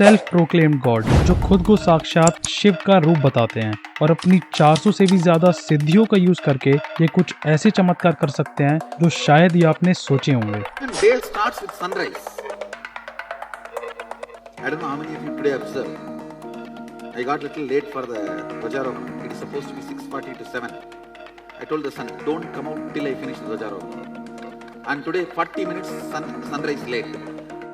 Self proclaimed God, जो खुद को साक्षात शिव का रूप बताते हैं और अपनी 400 से भी ज्यादा सिद्धियों का यूज करके ये कुछ ऐसे चमत्कार कर सकते हैं जो शायद ही आपने सोचे होंगे। Day starts with sunrise. I don't know how many of you today observed. I got a little late for the Dwajarohana. It is supposed to be 6:40 to 7. I told the sun, don't come out till I finish the Dwajarohana. And today 40 minutes sunrise late.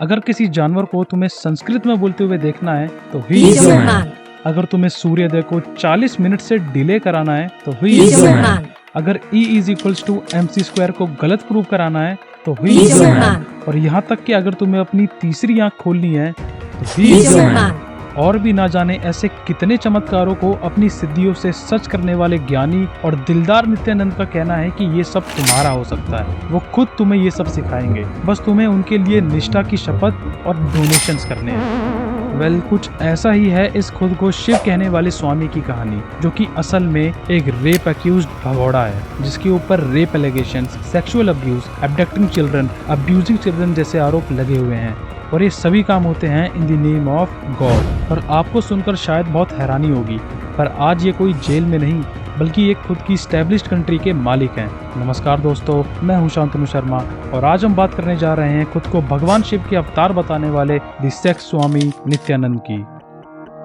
अगर किसी जानवर को तुम्हें संस्कृत में बोलते हुए देखना है तो ही इज योर मैन। अगर तुम्हें सूर्योदय को 40 मिनट से डिले कराना है तो ही इज योर मैन। अगर E = mc² को गलत प्रूव कराना है तो ही इज योर मैन। और यहाँ तक कि अगर तुम्हें अपनी तीसरी आंख खोलनी है तो ही इज योर मैन। और भी ना जाने ऐसे कितने चमत्कारों को अपनी सिद्धियों से सच करने वाले ज्ञानी और दिलदार नित्यानंद का कहना है कि ये सब तुम्हारा हो सकता है। वो खुद तुम्हें ये सब सिखाएंगे, बस तुम्हें उनके लिए निष्ठा की शपथ और डोनेशंस करने हैं। कुछ ऐसा ही है इस खुद को शिव कहने वाले स्वामी की कहानी, जो कि असल में एक रेप अक्यूज्ड भगोड़ा है, जिसके ऊपर rape allegations, sexual abuse, abducting children, abusing children जैसे आरोप लगे हुए हैं। और ये सभी काम होते हैं in the name of God. और आपको सुनकर शायद बहुत हैरानी होगी, पर आज ये कोई जेल में नहीं बल्कि ये खुद की स्टैब्लिश्ड कंट्री के मालिक हैं। नमस्कार दोस्तों, मैं हूं शांतनु शर्मा और आज हम बात करने जा रहे हैं खुद को भगवान शिव के अवतार बताने वाले द सेक्स स्वामी नित्यानंद की।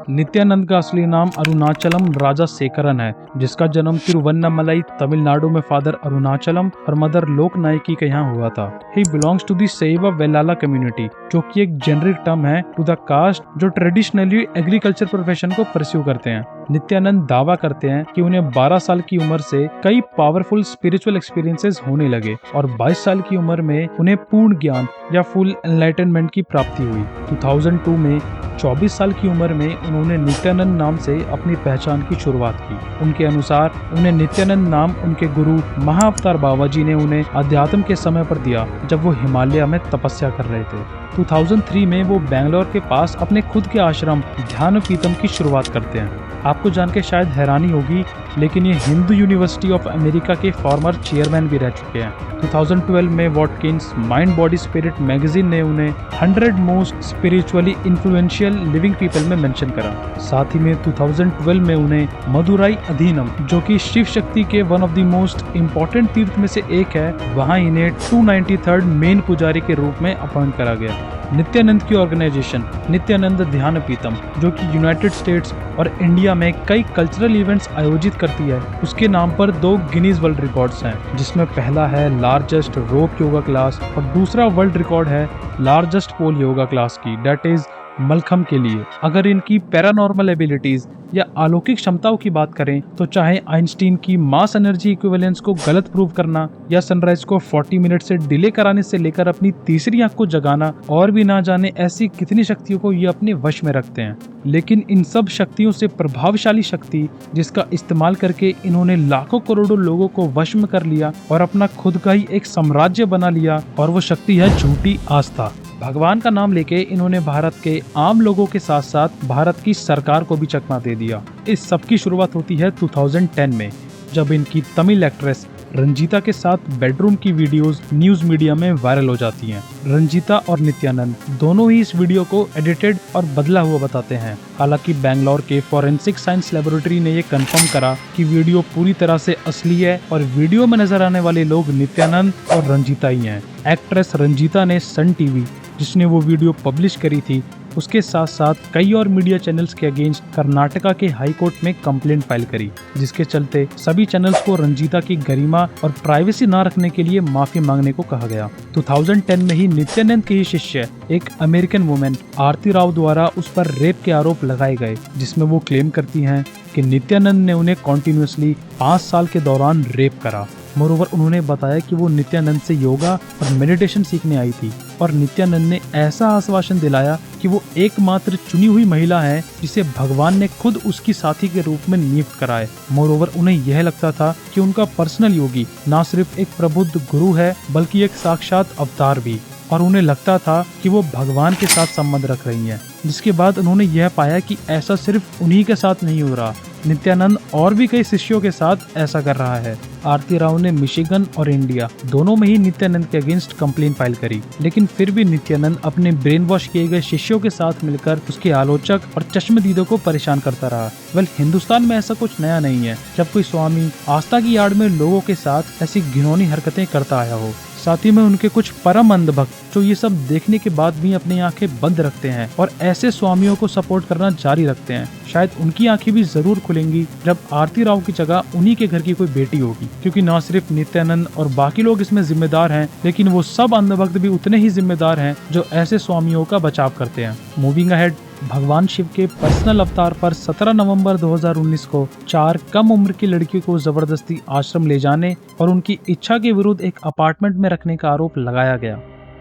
नित्यानंद का असली नाम अरुणाचलम राजासेकरन है, जिसका जन्म तिरुवन्नामलाई तमिलनाडु में फादर अरुणाचलम और मदर लोक नायकी के यहाँ हुआ था। ही बिलोंग्स टू दी सेवा वेलाला कम्युनिटी, जो कि एक जेनरिक टर्म है टू द कास्ट जो ट्रेडिशनली एग्रीकल्चर प्रोफेशन को परस्यू करते हैं। नित्यानंद दावा करते हैं कि उन्हें 12 साल की उम्र से कई पावरफुल स्पिरिचुअल एक्सपीरियंसेस होने लगे और 22 साल की उम्र में उन्हें पूर्ण ज्ञान या फुल एनलाइटनमेंट की प्राप्ति हुई। 2002 में 24 साल की उम्र में उन्होंने नित्यानंद नाम से अपनी पहचान की शुरुआत की। उनके अनुसार उन्हें नित्यानंद नाम उनके गुरु महाअवतार बाबा जी ने उन्हें अध्यात्म के समय पर दिया, जब वो हिमालय में तपस्या कर रहे थे। 2003 में वो बेंगलोर के पास अपने खुद के आश्रम ध्यानपीतम की शुरुआत करते हैं। आपको जान के शायद हैरानी होगी, लेकिन ये हिंदू यूनिवर्सिटी ऑफ अमेरिका के फॉर्मर चेयरमैन भी रह चुके हैं। 2012 में Watkins mind body spirit magazine ने उन्हें 100 most spiritually influential living people में मेंशन करा। साथ ही में 2012 में उन्हें मदुराई अधीनम, जो कि शिव शक्ति के one of the most important तीर्थ में से एक है, वहाँ इन्हें 293rd मेन पुजारी के रूप में अपॉइंट करा गया। नित्यानंद की ऑर्गेनाइजेशन नित्यानंद ध्यानपीतम, जो कि यूनाइटेड स्टेट्स और इंडिया में कई कल्चरल इवेंट्स आयोजित करती है, उसके नाम पर 2 गिनीज वर्ल्ड रिकॉर्ड्स हैं, जिसमें पहला है लार्जेस्ट रोप योगा क्लास और दूसरा वर्ल्ड रिकॉर्ड है लार्जेस्ट पोल योगा क्लास की, दैट इज मलखम के लिए। अगर इनकी पैरानॉर्मल एबिलिटीज या अलौकिक क्षमताओं की बात करें तो चाहे आइंस्टीन की मास एनर्जी इक्विवेलेंस को गलत प्रूव करना या सनराइज को 40 मिनट से डिले कराने से लेकर अपनी तीसरी आंख को जगाना, और भी ना जाने ऐसी कितनी शक्तियों को ये अपने वश में रखते हैं। लेकिन इन सब शक्तियों से प्रभावशाली शक्ति जिसका इस्तेमाल करके इन्होंने लाखों करोड़ों लोगों को वश में कर लिया और अपना खुद का ही एक साम्राज्य बना लिया, और वो शक्ति है झूठी आस्था। भगवान का नाम लेके इन्होंने भारत के आम लोगों के साथ साथ भारत की सरकार को भी चकमा दे दिया। इस सब की शुरुआत होती है 2010 में, जब इनकी तमिल एक्ट्रेस रंजीता के साथ बेडरूम की वीडियोस न्यूज मीडिया में वायरल हो जाती हैं। रंजीता और नित्यानंद दोनों ही इस वीडियो को एडिटेड और बदला हुआ बताते हैं। हालांकि बेंगलोर के फॉरेंसिक साइंस लेबोरेटरी ने ये कंफर्म करा कि वीडियो पूरी तरह से असली है और वीडियो में नजर आने वाले लोग नित्यानंद और रंजीता ही हैं। एक्ट्रेस रंजीता ने सन टीवी, जिसने वो वीडियो पब्लिश करी थी, उसके साथ साथ कई और मीडिया चैनल्स के अगेंस्ट कर्नाटका के हाई कोर्ट में कंप्लेंट फाइल करी, जिसके चलते सभी चैनल्स को रंजीता की गरिमा और प्राइवेसी न रखने के लिए माफी मांगने को कहा गया। 2010 में ही नित्यानंद के ही शिष्य एक अमेरिकन वुमेन आरती राव द्वारा उस पर रेप के आरोप लगाए गए, जिसमें वो क्लेम करती हैं कि नित्यानंद ने उन्हें कॉन्टिन्यूसली 5 साल के दौरान रेप करा। मोरोवर उन्होंने बताया कि वो नित्यानंद से योगा और मेडिटेशन सीखने आई थी और नित्यानंद ने ऐसा आश्वासन दिलाया कि वो एकमात्र चुनी हुई महिला है जिसे भगवान ने खुद उसकी साथी के रूप में नियुक्त कराए। मोरोवर उन्हें यह लगता था कि उनका पर्सनल योगी न सिर्फ एक प्रबुद्ध गुरु है बल्कि एक साक्षात अवतार भी, और उन्हें लगता था कि वो भगवान के साथ संबंध रख रही हैं। जिसके बाद उन्होंने यह पाया कि ऐसा सिर्फ उन्हीं के साथ नहीं हो रहा, नित्यानंद और भी कई शिष्यों के साथ ऐसा कर रहा है। आरती राव ने मिशिगन और इंडिया दोनों में ही नित्यानंद के अगेंस्ट कंप्लेन फाइल करी, लेकिन फिर भी नित्यानंद अपने ब्रेन वॉश किए गए शिष्यों के साथ मिलकर उसके आलोचक और चश्मदीदों को परेशान करता रहा। हिंदुस्तान में ऐसा कुछ नया नहीं है जब कोई स्वामी आस्था की आड़ में लोगों के साथ ऐसी घिनौनी हरकतें करता आया हो। साथ ही में उनके कुछ परम अंधभक्त जो ये सब देखने के बाद भी अपनी आंखें बंद रखते हैं और ऐसे स्वामियों को सपोर्ट करना जारी रखते हैं, शायद उनकी आंखें भी जरूर खुलेंगी जब आरती राव की जगह उन्हीं के घर की कोई बेटी होगी। क्योंकि न सिर्फ नित्यानंद और बाकी लोग इसमें जिम्मेदार हैं, लेकिन वो सब अंधभक्त भी उतने ही जिम्मेदार हैं जो ऐसे स्वामियों का बचाव करते हैं। मूविंग अहेड, भगवान शिव के पर्सनल अवतार पर 17 नवंबर 2019 को 4 कम उम्र की लड़कियों को जबरदस्ती आश्रम ले जाने और उनकी इच्छा के विरुद्ध एक अपार्टमेंट में रखने का आरोप लगाया गया।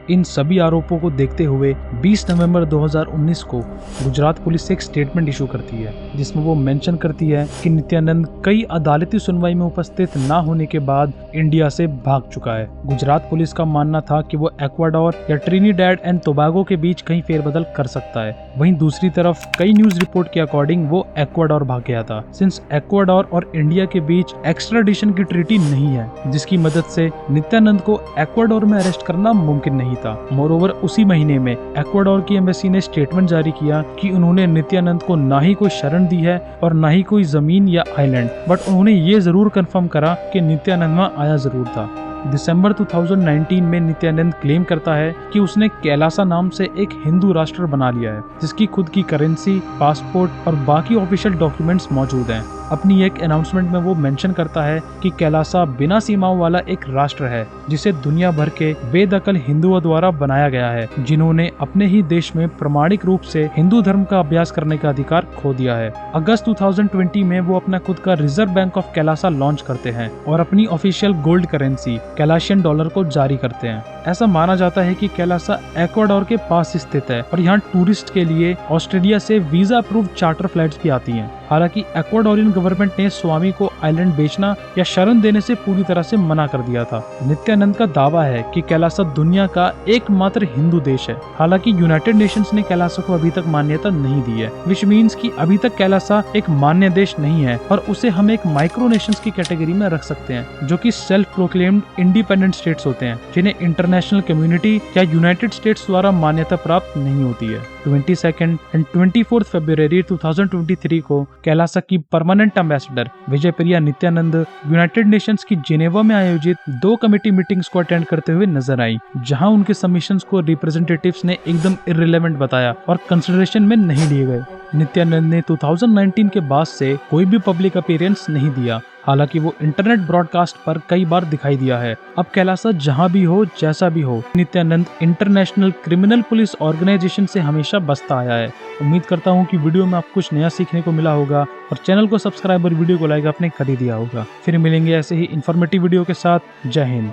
इन सभी आरोपों को देखते हुए 20 नवंबर 2019 को गुजरात पुलिस एक स्टेटमेंट इशू करती है, जिसमें वो मेंशन करती है कि नित्यानंद कई अदालती सुनवाई में उपस्थित न होने के बाद इंडिया से भाग चुका है। गुजरात पुलिस का मानना था कि वो एक्वाडोर या ट्रिनिडैड एंड टोबैगो के बीच कहीं फेरबदल कर सकता है। वहीं दूसरी तरफ कई न्यूज रिपोर्ट के अकॉर्डिंग वो एक्वाडोर भाग गया था, सिंस एक्वाडोर और इंडिया के बीच एक्स्ट्राडिशन की ट्रीटी नहीं है, जिसकी मदद से नित्यानंद को एक्वाडोर में अरेस्ट करना मुमकिन नहीं था। मोरोवर उसी महीने में एक्वाडोर की एम्बेसी ने स्टेटमेंट जारी किया कि उन्होंने नित्यानंद को ना ही कोई शरण दी है और ना ही कोई जमीन या आइलैंड, बट उन्होंने ये जरूर कंफर्म करा कि नित्यानंद वहाँ आया जरूर था। दिसंबर 2019 में नित्यानंद क्लेम करता है कि उसने कैलासा नाम से एक हिंदू राष्ट्र बना लिया है, जिसकी खुद की करेंसी, पासपोर्ट और बाकी ऑफिशियल डॉक्यूमेंट्स मौजूद हैं। अपनी एक अनाउंसमेंट में वो मेंशन करता है कि कैलासा बिना सीमाओं वाला एक राष्ट्र है, जिसे दुनिया भर के बेदखल हिंदुओं द्वारा बनाया गया है, जिन्होंने अपने ही देश में प्रमाणिक रूप से हिंदू धर्म का अभ्यास करने का अधिकार खो दिया है। अगस्त 2020 में वो अपना खुद का reserve bank of Kailasa launch करते हैं और अपनी ऑफिशियल गोल्ड करेंसी कैलाशियन डॉलर को जारी करते हैं। ऐसा माना जाता है कि कैलासा एक्वाडोर के पास स्थित है और यहाँ टूरिस्ट के लिए ऑस्ट्रेलिया से वीजा अप्रूव्ड चार्टर फ्लाइट्स भी आती हैं। हालांकि एक्वाडोरियन गवर्नमेंट ने स्वामी को आइलैंड बेचना या शरण देने से पूरी तरह से मना कर दिया था। नित्यानंद का दावा है कि कैलासा दुनिया का एकमात्र हिंदू देश है। हालांकि यूनाइटेड नेशंस ने कैलासा को अभी तक मान्यता नहीं दी है, विच मीन्स कि अभी तक कैलासा एक मान्य देश नहीं है और उसे हम एक माइक्रो नेशंस की कैटेगरी में रख सकते हैं, जो कि सेल्फ प्रोक्लेम्ड इंडिपेंडेंट स्टेट्स होते हैं, जिन्हें इंटरनेशनल कम्युनिटी या यूनाइटेड स्टेट्स द्वारा मान्यता प्राप्त नहीं होती है। 22 एंड 24 फरवरी 2023 को कैलासा की परमानेंट एम्बेसडर विजय प्रिया नित्यानंद यूनाइटेड नेशंस की जिनेवा में आयोजित 2 कमेटी मीटिंग्स को अटेंड करते हुए नजर आई, जहां उनके सबमिशंस को रिप्रेजेंटेटिव्स ने एकदम इररिलेवेंट बताया और कंसिडरेशन में नहीं लिए गए। नित्यानंद ने 2019 के बाद से कोई भी पब्लिक अपीयरेंस नहीं दिया, हालांकि वो इंटरनेट ब्रॉडकास्ट पर कई बार दिखाई दिया है। अब कैलासा जहां भी हो, जैसा भी हो, Nithyananda international criminal police organization से हमेशा बचता आया है। उम्मीद करता हूं कि वीडियो में आपको कुछ नया सीखने को मिला होगा और चैनल को सब्सक्राइब और वीडियो को लाइक आपने कर ही दिया होगा। फिर मिलेंगे ऐसे ही इन्फॉर्मेटिव वीडियो के साथ। जय हिंद।